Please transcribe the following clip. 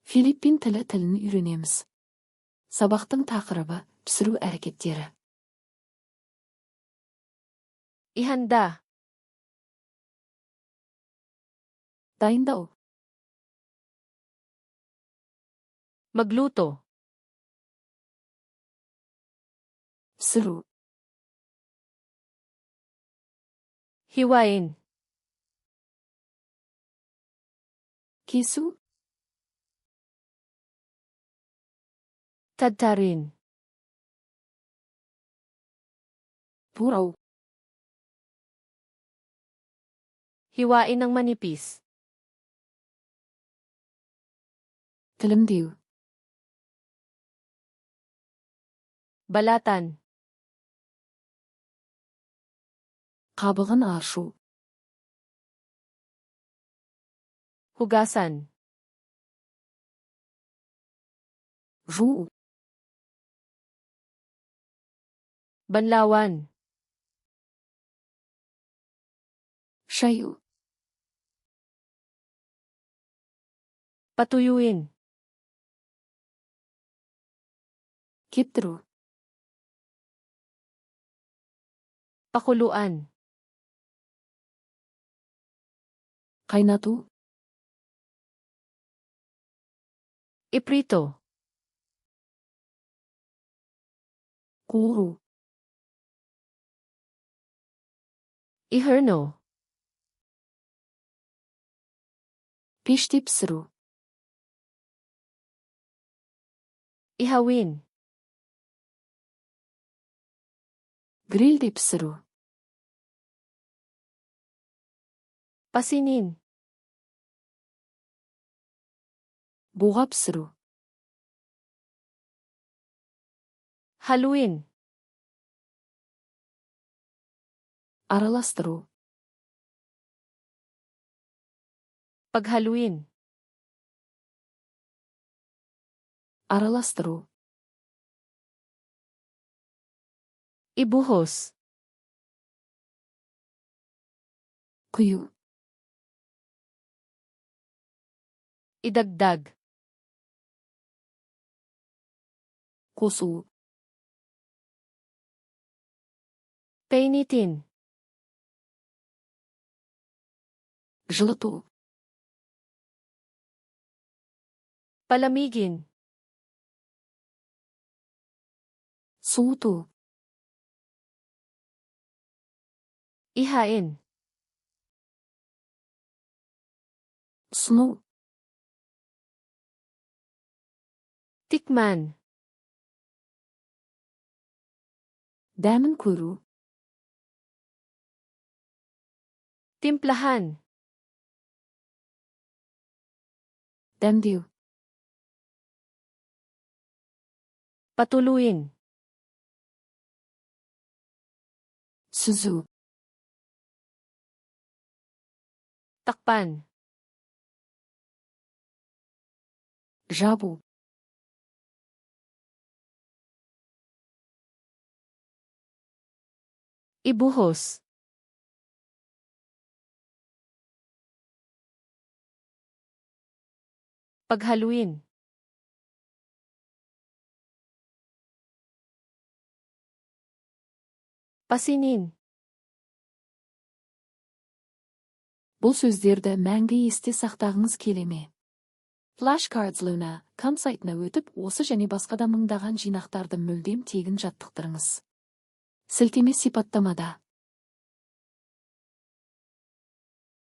Филиппин тілін үйренеміз. Сабақтың тақырыбы пісіру әрекеттері. Ihanda. Дайындау. Magluto. Пісіру. Hiwain. Кесу. Tadtarin. Бурау. Hiwain ng manipis. Тілімдеу. Balatan. Қабығын ашу. Hugasan. Жуу. Banlawan. Шаю. Patuyuin. Кептіру. Pakuluan. Қайнату. Iprito. Қуыру. Iherno. Пеште пісіру. Ihawin. Грилде пісіру. Pasinin. Буға пісіру. Haluin. Араластыру. Paghaluin. Араластыру. Ibuhos. Құю. Idagdag. Қосу. Painitin. Жылыту. Palamigin. Суыту. Ihain. Ұсыну. Tikman. Дәмін көру. Timplahan. Дәмдеу. Patuluin. Сүзу. Takpan. Жабу. Ibuhos. Paghaluin. Pasinin. Бұл сөздерді мәңгі есте сақтағыңыз келе ме? Flashcards Luna сайтына өтіп, осы және басқа да мыңдаған жинақтарды мүлдем тегін жаттықтырыңыз. Сілтеме сипаттамада.